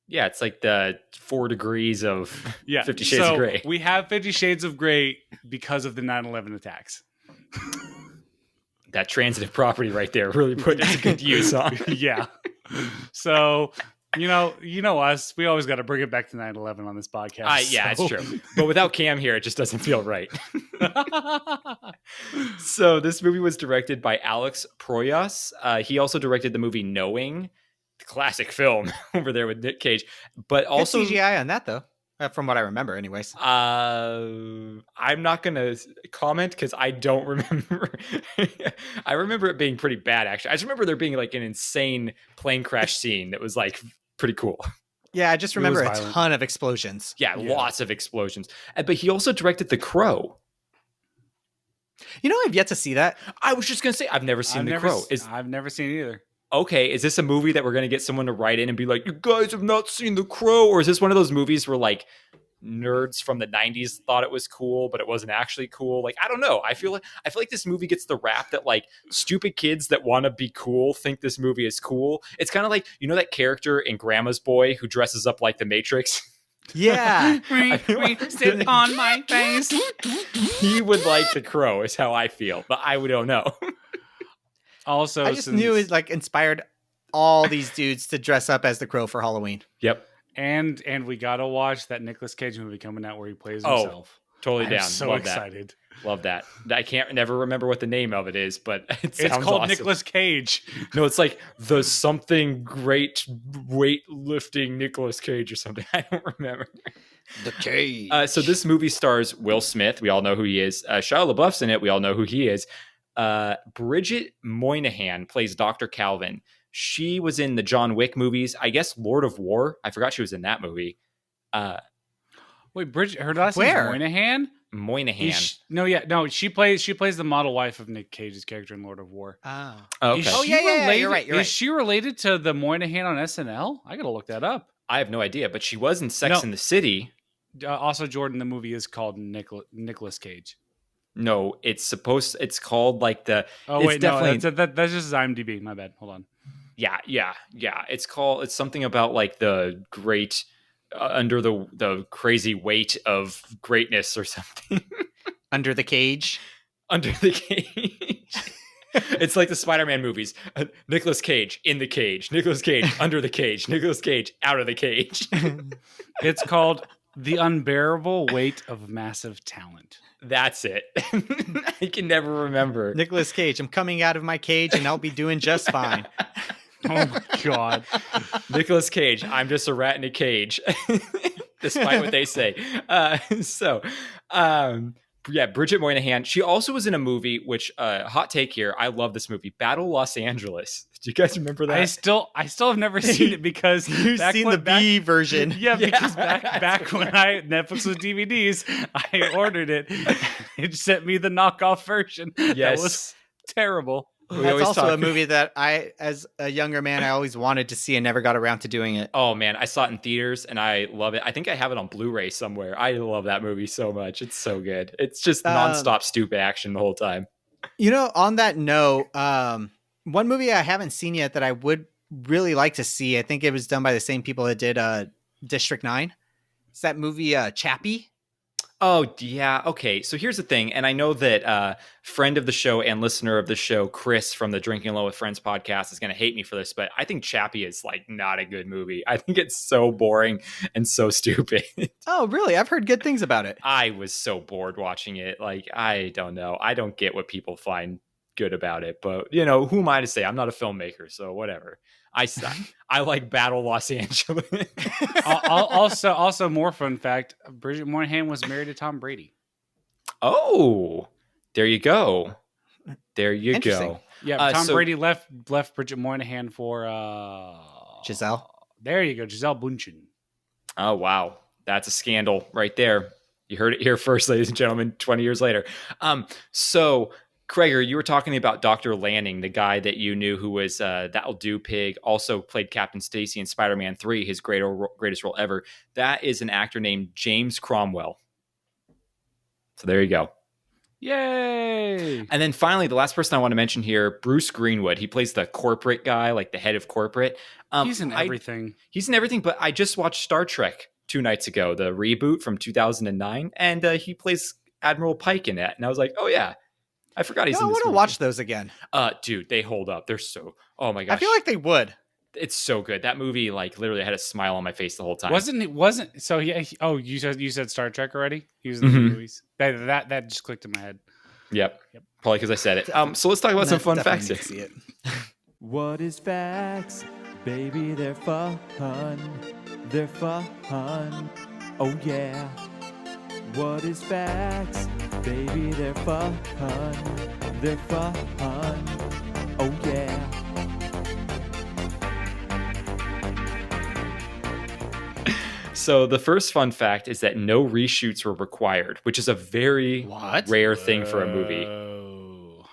Yeah, it's like the 4 degrees of 50 Shades of Grey. We have 50 Shades of Grey because of the 9/11 attacks. That transitive property right there really put it to good use, huh? Yeah. So, you know us. We always got to bring it back to 9/11 on this podcast. Yeah, it's true. But without Cam here, it just doesn't feel right. So this movie was directed by Alex Proyas. He also directed the movie Knowing, the classic film over there with Nick Cage. But also good CGI on that, though, from what I remember anyways. I'm not going to comment because I don't remember. I remember it being pretty bad, actually. I just remember there being like an insane plane crash scene that was like pretty cool. Yeah, I just remember a ton of explosions. Yeah, lots of explosions. But he also directed The Crow. You know, I've yet to see that. I was just going to say, I've never seen The Crow. I've never seen it either. Okay, is this a movie that we're going to get someone to write in and be like, you guys have not seen The Crow? Or is this one of those movies where like nerds from the 90s thought it was cool, but it wasn't actually cool? Like, I don't know. I feel like this movie gets the rap that like stupid kids that want to be cool think this movie is cool. It's kind of like, you know, that character in Grandma's Boy who dresses up like the Matrix? Yeah. Sit on my face. He would like The Crow is how I feel, but I don't know. Also, I just knew it like inspired all these dudes to dress up as the Crow for Halloween. Yep. And we gotta watch that Nicolas Cage movie coming out where he plays himself. Totally down. I'm so Love excited. That. Love that. I can't never remember what the name of it is, but it's called awesome. Nicolas Cage. No, it's like the something great weightlifting Nicolas Cage or something. I don't remember. The Cage. So this movie stars Will Smith. We all know who he is. Shia Labeouf's in it. We all know who he is. Bridget Moynihan plays Dr. Calvin. She was in the John Wick movies. I guess Lord of War. I forgot she was in that movie. Wait, Bridget, her last name is Moynihan? Moynihan. She plays the model wife of Nick Cage's character in Lord of War. Oh. Okay. You're right. Is she related to the Moynihan on SNL? I gotta look that up. I have no idea, but she was in Sex in the City. Also, Jordan, the movie is called Nicolas Cage. No, it's called like the. Oh wait, no, that's just IMDb. My bad. Hold on. Yeah. It's something about like the great under the crazy weight of greatness or something. Under the Cage. Under the Cage. It's like the Spider-Man movies. Nicolas Cage in the cage. Nicolas Cage under the cage. Nicolas Cage out of the cage. It's called The Unbearable Weight of Massive Talent. That's it. I can never remember. Nicolas Cage, I'm coming out of my cage and I'll be doing just fine. Oh my God. Nicolas Cage, I'm just a rat in a cage. Despite what they say. Yeah, Bridget Moynihan. She also was in a movie, which hot take here. I love this movie, Battle Los Angeles. Do you guys remember that? I still have never seen it because you've seen the B version. Yeah, because back when Netflix was DVDs, I ordered it. It sent me the knockoff version. Yes, that was terrible. That's also a movie that I, as a younger man, I always wanted to see and never got around to doing it. Oh man, I saw it in theaters and I love it. I think I have it on Blu-ray somewhere. I love that movie so much. It's so good. It's just nonstop stupid action the whole time. On that note, one movie I haven't seen yet that I would really like to see, I think it was done by the same people that did District 9. It's that movie Chappie. Oh, yeah. Okay. So here's the thing. And I know that friend of the show and listener of the show, Chris from the Drinking Low with Friends podcast is going to hate me for this, but I think Chappie is like not a good movie. I think it's so boring and so stupid. Oh, really? I've heard good things about it. I was so bored watching it. Like, I don't know. I don't get what people find good about it, but who am I to say? I'm not a filmmaker, so whatever. I like Battle Los Angeles. also, more fun fact: Bridget Moynihan was married to Tom Brady. Oh, there you go. There you go. Yeah, Tom Brady left Bridget Moynihan for Gisele. There you go, Gisele Bündchen. Oh wow, that's a scandal right there. You heard it here first, ladies and gentlemen. 20 years later. So. Kreger, you were talking about Dr. Lanning, the guy that you knew who was That'll Do Pig, also played Captain Stacy in Spider-Man 3, his greatest role ever. That is an actor named James Cromwell. So there you go. Yay! And then finally, the last person I want to mention here, Bruce Greenwood. He plays the corporate guy, like the head of corporate. He's in everything. He's in everything, but I just watched Star Trek 2 nights ago, the reboot from 2009, and he plays Admiral Pike in it. And I was like, oh yeah. I forgot he's in this movie. I want to watch those again. Dude, they hold up. They're so... Oh my gosh. I feel like they would. It's so good. That movie, like, literally had a smile on my face the whole time. Wasn't... So, yeah. Oh, you said Star Trek already? He was in the movies. That just clicked in my head. Yep. Probably because I said it. So let's talk about some fun facts here. See it. What is facts? Baby, they're fun. They're fun. Oh, yeah. What is facts? Baby, they're fun. They're fun. Oh, yeah. So the first fun fact is that no reshoots were required, which is a very rare thing for a movie.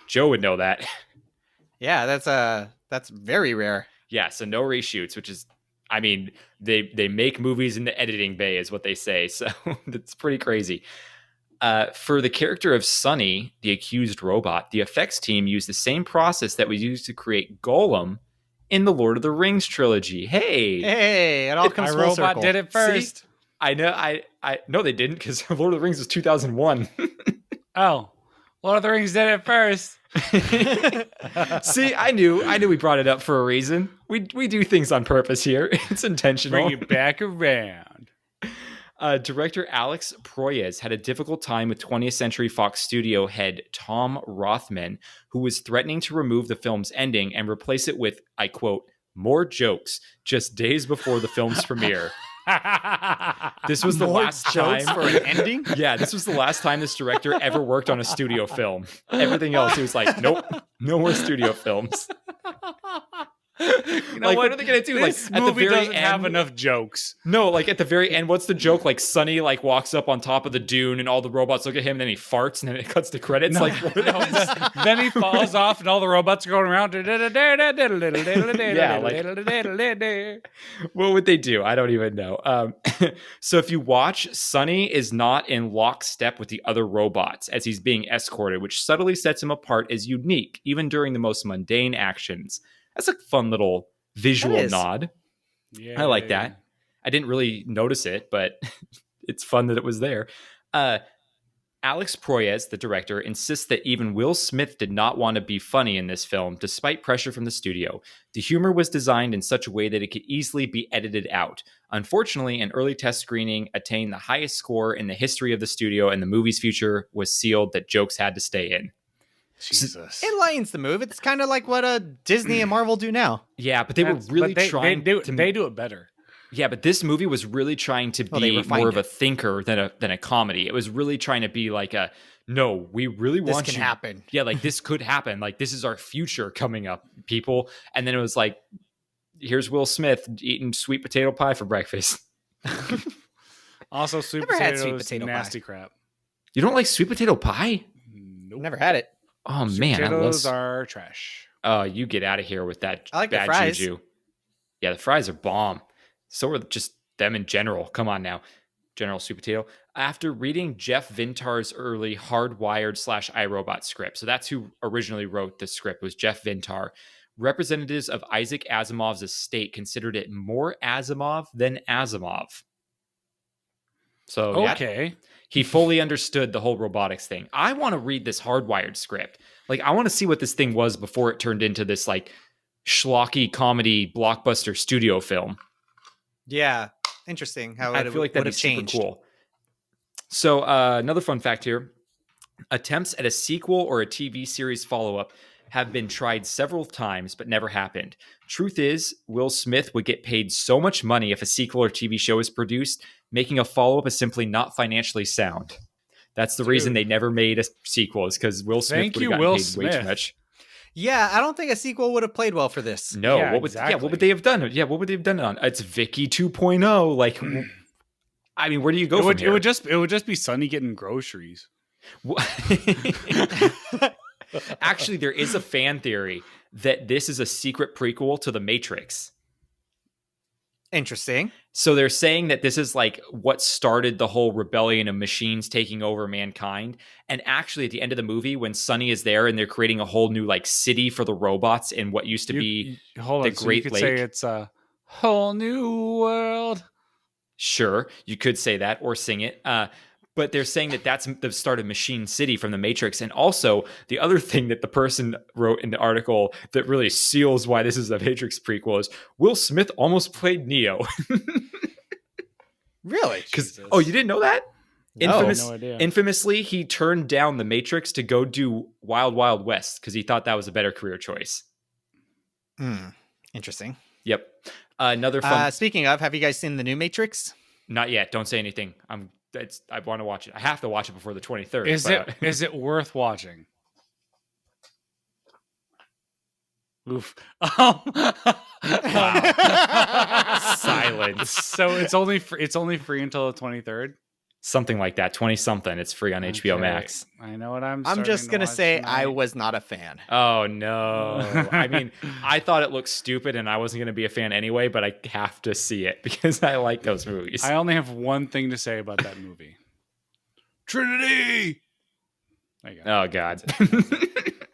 Joe would know that. Yeah, that's very rare. Yeah, so no reshoots, which is... I mean, they make movies in the editing bay is what they say. So that's pretty crazy. For the character of Sunny, the accused robot, the effects team used the same process that was used to create Gollum in the Lord of the Rings trilogy. Hey, it all comes full circle. Robot did it first. See? I know. I no, they didn't, because Lord of the Rings was 2001. Oh, Lord of the Rings did it first. See, I knew we brought it up for a reason. We do things on purpose here. It's intentional. Bring it back around. Director Alex Proyas had a difficult time with 20th Century Fox studio head Tom Rothman, who was threatening to remove the film's ending and replace it with, I quote, more jokes just days before the film's premiere. This was the last time for an ending. Yeah, this was the last time this director ever worked on a studio film. Everything else, he was like, nope, no more studio films. You know like, what are they gonna do? This like, at movie the very doesn't end, have enough jokes. No, like at the very end, what's the joke? Like Sonny like walks up on top of the dune, and all the robots look at him, and then he farts, and then it cuts to credits. No, then he falls off, and all the robots are going around. Yeah, what would they do? I don't even know. So if you watch, Sonny is not in lockstep with the other robots as he's being escorted, which subtly sets him apart as unique, even during the most mundane actions. That's a fun little visual nod. Yay. I like that. I didn't really notice it, but it's fun that it was there. Alex Proyas, the director, insists that even Will Smith did not want to be funny in this film, despite pressure from the studio. The humor was designed in such a way that it could easily be edited out. Unfortunately, an early test screening attained the highest score in the history of the studio, and the movie's future was sealed that jokes had to stay in. Jesus. It lightens the move. It's kind of like what Disney and Marvel do now. Yeah, but they were really trying to... They do it better. Yeah, but this movie was really trying to be more of a thinker than a comedy. It was really trying to be like no, we really want this can happen. Yeah, like this could happen. Like this is our future coming up, people. And then it was like, here's Will Smith eating sweet potato pie for breakfast. Also, sweet potato nasty crap. You don't like sweet potato pie? Nope. Never had it. Oh sweet man, potatoes are trash. Oh, you get out of here with that I like bad the fries. juju. Yeah, the fries are bomb. So are just them in general. Come on now. General Sweet Potato. After reading Jeff Vintar's early Hardwired / iRobot script, so that's who originally wrote the script, was Jeff Vintar. Representatives of Isaac Asimov's estate considered it more Asimov than Asimov. So, okay. He fully understood the whole robotics thing. I want to read this Hardwired script. Like, I want to see what this thing was before it turned into this, like, schlocky comedy blockbuster studio film. Yeah. Interesting how I it feel like would that'd have be changed. super cool. So another fun fact here. Attempts at a sequel or a TV series follow-up have been tried several times, but never happened. Truth is, Will Smith would get paid so much money if a sequel or TV show is produced, making a follow-up is simply not financially sound. That's the reason they never made a sequel, is because Will Smith would have gotten paid way too much. Yeah, I don't think a sequel would have played well for this. No, yeah, what would they have done? Yeah, what would they have done it on? It's Viki 2.0. Like, I mean, where do you go from here? It would just be Sonny getting groceries. Actually, there is a fan theory that this is a secret prequel to The Matrix. Interesting. So they're saying that this is like what started the whole rebellion of machines taking over mankind. And actually, at the end of the movie, when Sonny is there and they're creating a whole new like city for the robots in what used to be the Great Lake. Say it's a whole new world. Sure, you could say that or sing it. But they're saying that that's the start of Machine City from The Matrix. And also, the other thing that the person wrote in the article that really seals why this is a Matrix prequel is Will Smith almost played Neo. Really? Oh, you didn't know that? No, no idea. Infamously, he turned down The Matrix to go do Wild Wild West because he thought that was a better career choice. Interesting. Yep. Another fun... Speaking of, have you guys seen the new Matrix? Not yet. Don't say anything. I want to watch it. I have to watch it before the 23rd. Is it worth watching? Oof. Silence. So it's only free until the 23rd. Something like that. 20-something. It's free on HBO Max. I know what I'm just going to say tonight. I was not a fan. Oh, no. I mean, I thought it looked stupid and I wasn't going to be a fan anyway, but I have to see it because I like those movies. I only have one thing to say about that movie. Trinity! There you go. Oh, God.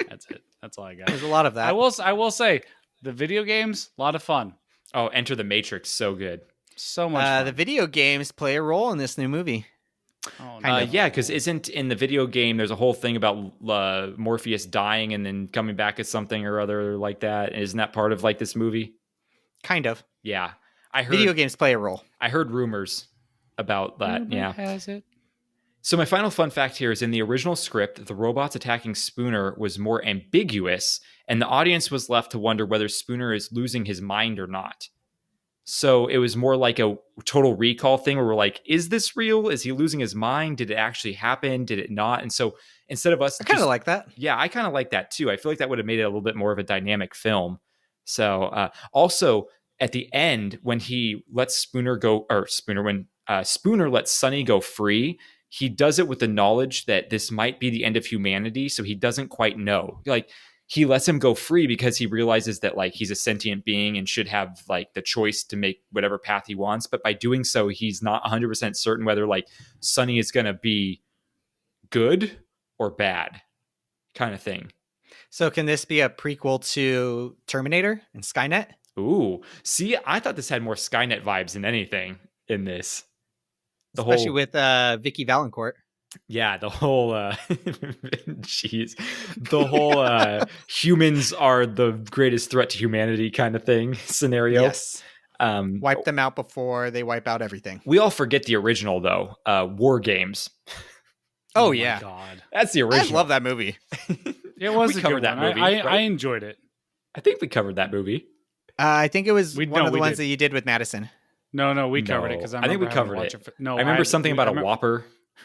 That's it. That's all I got. There's a lot of that. I will say, the video games, a lot of fun. Oh, Enter the Matrix. So good. So much fun. The video games play a role in this new movie. Oh, no. Yeah, because isn't in the video game, there's a whole thing about Morpheus dying and then coming back as something or other like that. Isn't that part of like this movie? Kind of. Yeah. I heard video games play a role. I heard rumors about that. Rumor yeah. has it. So my final fun fact here is in the original script, the robots attacking Spooner was more ambiguous, and the audience was left to wonder whether Spooner is losing his mind or not. So it was more like a Total Recall thing where we're like, is this real? Is he losing his mind? Did it actually happen? Did it not? And so instead of us... I kind of like that. Yeah, I kind of like that too. I feel like that would have made it a little bit more of a dynamic film. So also at the end, when he lets Spooner go, or Spooner, when Spooner lets Sonny go free, he does it with the knowledge that this might be the end of humanity. So he doesn't quite know. Like, he lets him go free because he realizes that like he's a sentient being and should have like the choice to make whatever path he wants. But by doing so, he's not 100% certain whether like Sonny is going to be good or bad kind of thing. So can this be a prequel to Terminator and Skynet? Ooh, see, I thought this had more Skynet vibes than anything in this. Especially with Viki Valancourt. Yeah, the whole jeez, the whole humans are the greatest threat to humanity kind of thing scenario. Yes. Wipe them out before they wipe out everything. We all forget the original though. War Games. Oh yeah, God, that's the original. I love that movie. It was we a covered good that one. movie. I right? enjoyed it. I think we covered that movie. I think it was one of the ones did. that you did with Madison. No, we covered it because I think we covered it. No, I remember something about a Whopper.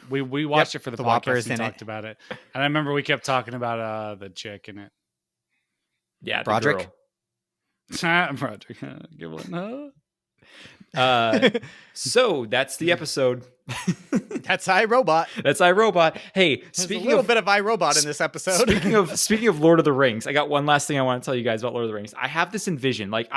We watched it for the podcast Whoppers and talked about it. And I remember we kept talking about the chick in it. Yeah, Broderick. Broderick. Give it So that's the episode. That's iRobot. That's iRobot. Hey, There's speaking a little of bit of iRobot in this episode. speaking of Lord of the Rings, I got one last thing I want to tell you guys about Lord of the Rings. I have this envision. Like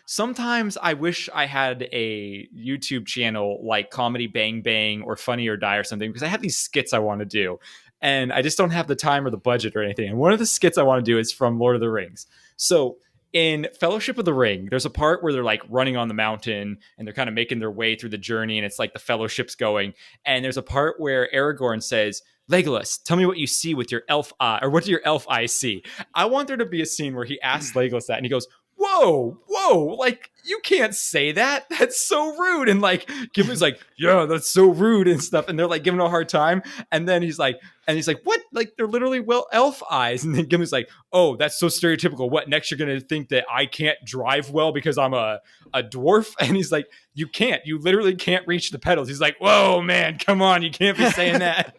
sometimes I wish I had a YouTube channel like Comedy Bang Bang or Funny or Die or something, because I have these skits I want to do. And I just don't have the time or the budget or anything. And one of the skits I want to do is from Lord of the Rings. So in Fellowship of the Ring, there's a part where they're like running on the mountain and they're kind of making their way through the journey, and it's like the fellowship's going. And there's a part where Aragorn says, Legolas, tell me what you see with your elf eye, or what do your elf eyes see? I want there to be a scene where he asks Legolas that and he goes, whoa, like, you can't say that. That's so rude. And like, Gimli's like, yeah, that's so rude and stuff. And they're like giving him a hard time. And then he's like, what? Like, they're literally elf eyes. And then Gimli's like, oh, that's so stereotypical. What, next you're going to think that I can't drive well because I'm a dwarf? And he's like, you can't. You literally can't reach the pedals. He's like, whoa, man, come on. You can't be saying that.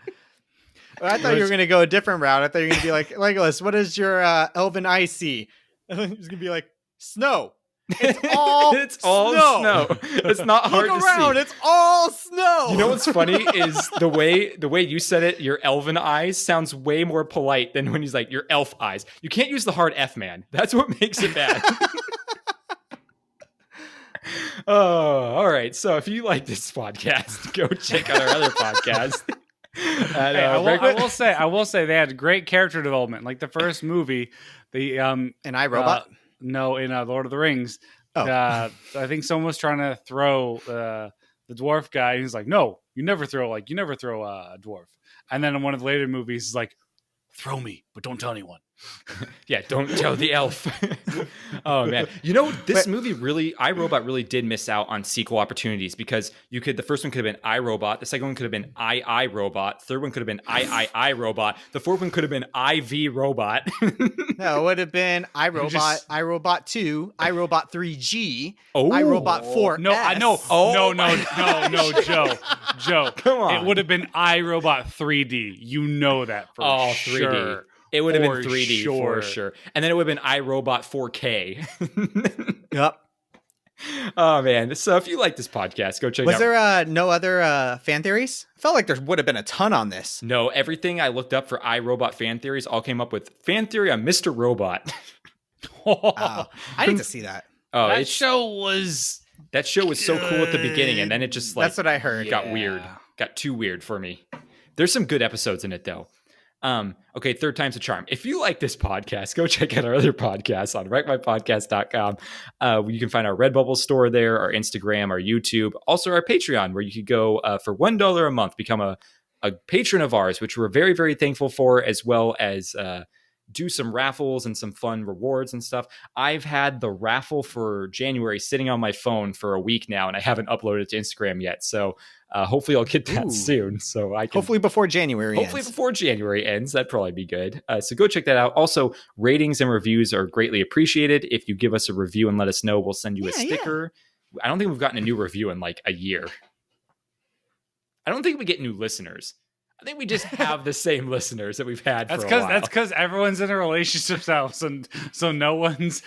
Well, I thought you were going to go a different route. I thought you were going to be like, Legolas, what does your elven eye see? And then he's going to be like, snow. It's all snow. It's not hard to see. Look around. It's all snow. You know what's funny is the way you said it, your elven eyes sounds way more polite than when he's like, your elf eyes. You can't use the hard F, man. That's what makes it bad. Oh, all right. So if you like this podcast, go check out our other podcast. And, I will say they had great character development. Like the first movie, and iRobot. No, in Lord of the Rings. Oh. I think someone was trying to throw the dwarf guy. And he's like, no, you never throw a dwarf. And then in one of the later movies, he's like, throw me, but don't tell anyone. Yeah, don't tell the elf. Oh man, you know this movie really, iRobot really did miss out on sequel opportunities, because the first one could have been iRobot, the second one could have been I third one could have been I Robot, the fourth one could have been IV Robot. No, it would have been iRobot, iRobot 2, iRobot 3G, oh, iRobot 4S. No, I know. Oh, no, Joe. Come on, it would have been iRobot 3D. You know that for 3D. Sure. It would have been 3D for sure. And then it would have been iRobot 4K. Yep. Oh, man. So if you like this podcast, go check it out. Was there no other fan theories? I felt like there would have been a ton on this. No, everything I looked up for iRobot fan theories all came up with fan theory on Mr. Robot. I need to see that. Oh, that show was so cool at the beginning, and then it just like... That's what I heard. Got weird. Got too weird for me. There's some good episodes in it, though. Okay, third time's a charm. If you like this podcast, go check out our other podcasts on wreckmypodcast.com. You can find our Redbubble store there, our Instagram, our YouTube, also our Patreon, where you could go for $1 a month, become a patron of ours, which we're very, very thankful for, as well as do some raffles and some fun rewards and stuff. I've had the raffle for January sitting on my phone for a week now, and I haven't uploaded it to Instagram yet. So hopefully I'll get that soon. So I can hopefully before January ends. That'd probably be good. So go check that out. Also, ratings and reviews are greatly appreciated. If you give us a review and let us know, we'll send you a sticker. Yeah. I don't think we've gotten a new review in like a year. I don't think we get new listeners. I think we just have the same listeners that we've had for a while. That's because everyone's in a relationship now, so no one's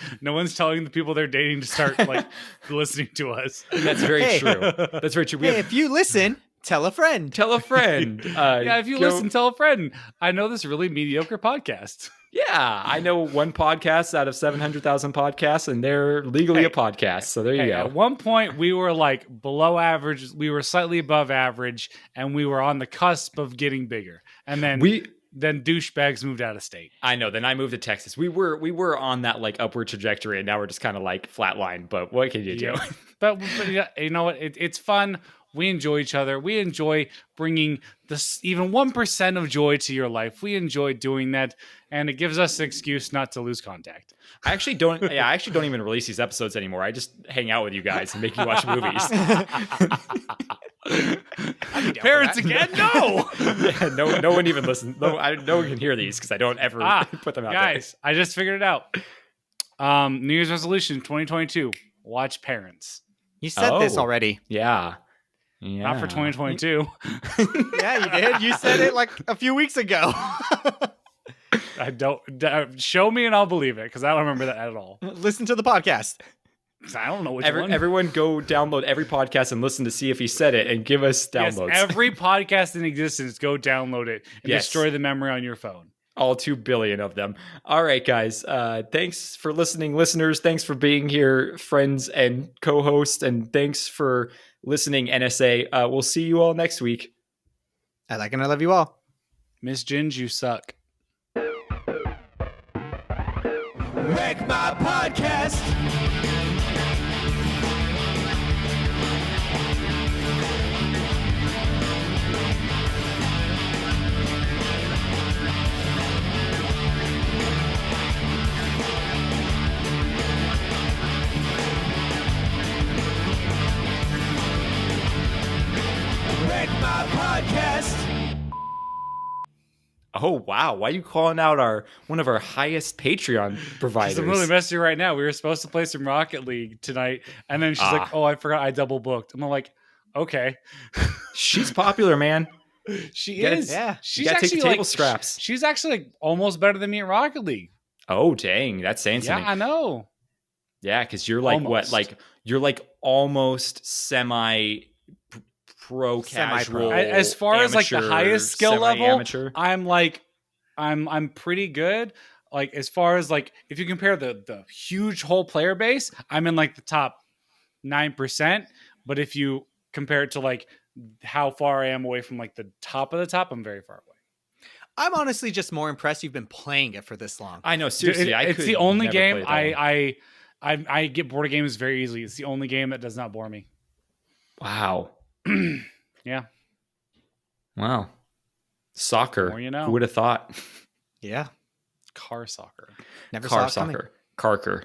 telling the people they're dating to start like listening to us. That's very true. That's very true. If you listen, tell a friend. Tell a friend. If you listen, tell a friend. I know this really mediocre podcast. Yeah, I know one podcast out of 700,000 podcasts, and they're legally a podcast. So there you go. At one point, we were like below average. We were slightly above average, and we were on the cusp of getting bigger. And then then douchebags moved out of state. I know. Then I moved to Texas. We were on that like upward trajectory, and now we're just kind of like flatline. But what can you do? But you know what? It's fun. We enjoy each other. We enjoy bringing this even 1% of joy to your life. We enjoy doing that, and it gives us an excuse not to lose contact. I actually don't even release these episodes anymore. I just hang out with you guys and make you watch movies. Parents again? No. Yeah, no one even listens. No one can hear these because I don't ever put them out guys, there. I just figured it out. New Year's resolution 2022: watch Parents. You said this already. Yeah. Not for 2022. Yeah, you did. You said it like a few weeks ago. I don't show me and I'll believe it because I don't remember that at all. Listen to the podcast. I don't know which one. Everyone go download every podcast and listen to see if he said it and give us downloads. Yes, every podcast in existence, go download it and destroy the memory on your phone. All 2 billion of them. All right, guys. Thanks for listening, listeners. Thanks for being here, friends and co-hosts. And thanks for listening, NSA. We'll see you all next week. I like and I love you all. Miss Ginge, you suck. Wreck my podcast. Wreck my podcast. Oh, wow. Why are you calling out one of our highest Patreon providers? I'm really messy right now. We were supposed to play some Rocket League tonight, and then she's like, "Oh, I forgot I double booked." I'm like, "Okay." She's popular, man. She is. Yeah. She's you gotta actually take the table scraps. She's actually like almost better than me at Rocket League. Oh, dang. That's saying something. Yeah, I know. Yeah, because you're like Almost. you're like almost pro casual. As far as like the highest skill level, amateur. I'm pretty good. Like as far as like if you compare the huge whole player base, I'm in like the top 9%. But if you compare it to like how far I am away from like the top of the top, I'm very far away. I'm honestly just more impressed you've been playing it for this long. I know, seriously. It's the only game I get bored of games very easily. It's the only game that does not bore me. Wow. Yeah. Wow. Soccer. More you know. Who would have thought? Yeah. Car soccer. Never Car saw it coming. soccer. Carker.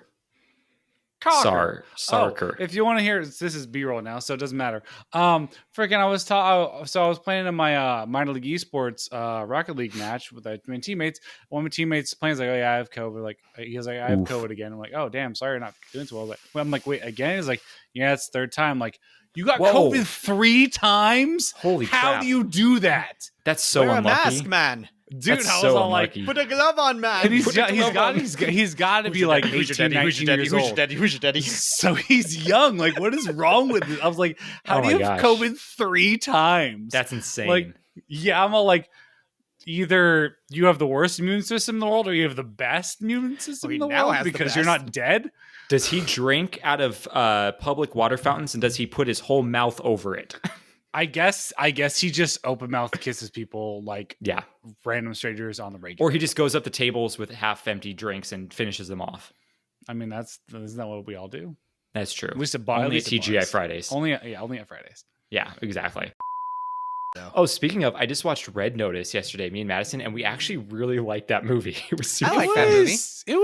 Cocker. Sarker. If you want to hear, this is B-roll now, so it doesn't matter. Freaking, I was playing in my minor league esports Rocket League match with my teammates. One of my teammates playing is like, "Oh yeah, I have COVID." Like he was like, "I have COVID again." I'm like, "Oh damn, sorry, you're not doing so well." But I'm like, "Wait, again?" He's like, "Yeah, it's third time." Like, you got COVID 3 times? Holy crap! How do you do that? That's so Wear unlucky. a mask, man. Dude, That's I was so all unlucky. like, Put a glove on, man. and he's got to be like 18, 19 years old. Who's your daddy? So he's young. Like, what is wrong with this? I was like, how Oh do you my have gosh. COVID 3 times? That's insane. like, yeah, I'm all like, either you have the worst immune system in the world or you have the best immune system in the now world has the because you're best. not dead. Does he drink out of public water fountains, and does he put his whole mouth over it? I guess he just open mouth kisses people like Yeah. random strangers on the regular. Or he just goes up to tables with half-empty drinks and finishes them off. I mean, isn't that what we all do? That's true. At least at bar, Only at at least TGI bars. Fridays. Only at Fridays. Yeah, exactly. No. Oh, speaking of, I just watched Red Notice yesterday, me and Madison, and we actually really liked that movie. It was super I like fun. that movie. It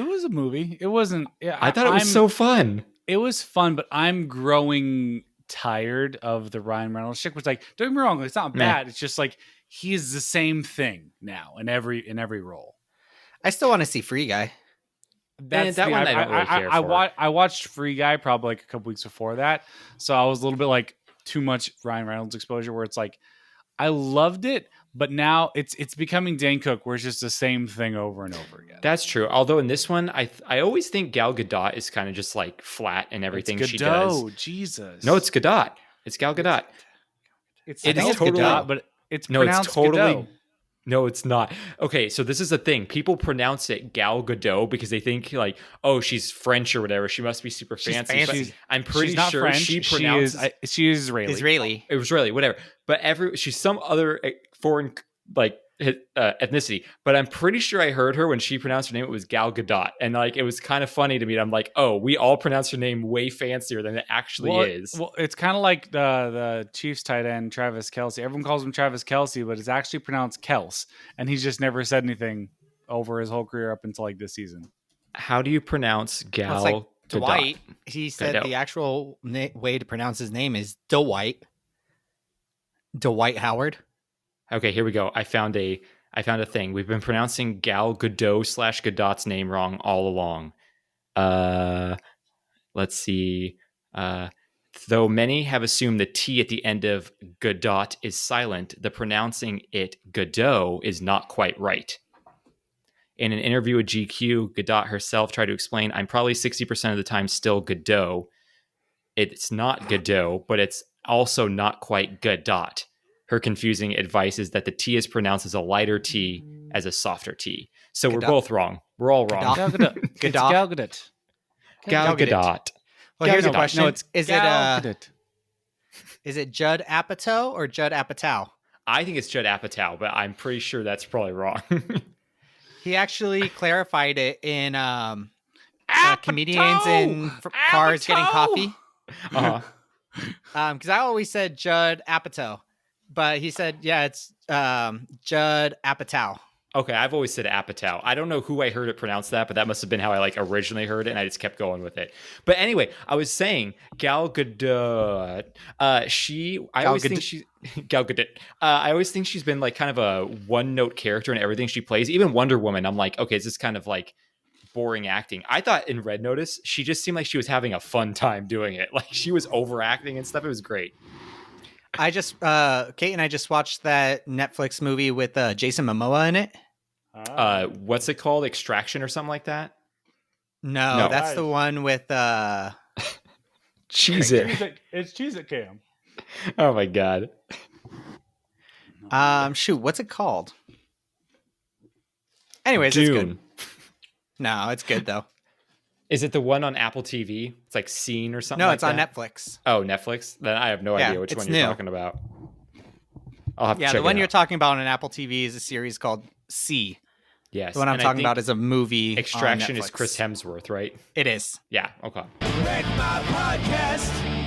was a movie. It wasn't. Yeah, I thought it was so fun. It was fun, but I'm growing tired of the Ryan Reynolds chick. Which, like, don't get me wrong, it's not bad. It's just like he's the same thing now in every role. I still want to see Free Guy. That one I don't really care for. I watched Free Guy probably like a couple weeks before that, so I was a little bit like too much Ryan Reynolds exposure. Where it's like I loved it, but now it's becoming Dane Cook, where it's just the same thing over and over again. That's true. Although in this one, I always think Gal Gadot is kind of just like flat in everything she does. Jesus. No, it's Gadot. It's Gal Gadot. It's totally- Gadot, but it's No, pronounced it's totally. Gadot. No, it's not. Okay, so this is the thing. People pronounce it Gal Gadot because they think like, oh, she's French or whatever. She must be super fancy. fancy. But I'm pretty She's not sure French. she pronounces She is Israeli. Israeli. it was really whatever. But she's some other foreign like ethnicity. But I'm pretty sure I heard her when she pronounced her name. It was Gal Gadot, and like it was kind of funny to me. I'm like, oh, we all pronounce her name way fancier than it actually is. Well, it's kind of like the Chiefs tight end Travis Kelce. Everyone calls him Travis Kelce, but it's actually pronounced Kels, and he's just never said anything over his whole career up until like this season. How do you pronounce Gal Well, it's like Gadot? Dwight. He said Gadot. the actual way to pronounce his name is Dwight. Dwight Howard. Okay, here we go. I found a thing. We've been pronouncing Gal Gadot / Gadot's name wrong all along. Let's see. Though many have assumed the T at the end of Gadot is silent, the pronouncing it Gadot is not quite right. In an interview with GQ, Gadot herself tried to explain, I'm probably 60% of the time still Gadot. It's not Gadot, but it's also not quite Gadot. Her confusing advice is that the T is pronounced as a lighter T as a softer T. So we're both wrong. We're all wrong. Gal Gadot. Gal Gadot. Well, here's a question. No, it's is it Judd Apatow or Judd Apatow? I think it's Judd Apatow, but I'm pretty sure that's probably wrong. He actually clarified it in comedians in cars getting coffee. Uh-huh. Because I always said Judd Apatow, but he said, yeah, it's Judd Apatow. Okay, I've always said Apatow. I don't know who I heard it pronounced that, but that must have been how I originally heard it, and I just kept going with it. But anyway, I was saying Gal Gadot. I always think she's been kind of a one-note character in everything she plays. Even Wonder Woman, I'm like, okay, is this kind of boring acting? I thought in Red Notice, she just seemed like she was having a fun time doing it. She was overacting and stuff. It was great. I just Kate and I just watched that Netflix movie with Jason Momoa in it. What's it called? Extraction or something like that? No, that's the one with Cheez-It. It's Cheez-It Cam. Oh my god. Shoot, what's it called? Anyways, Dune. It's good. No, it's good though. Is it the one on Apple TV? It's Scene or something? No, it's on Netflix. Oh, Netflix? Then I have no idea which one you're talking about. I'll have to check the one it you're out. talking about on Apple TV is a series called C. Yes. The one I'm talking about is a movie. Extraction on is Chris Hemsworth, right? It is. Yeah, okay. Read my podcast.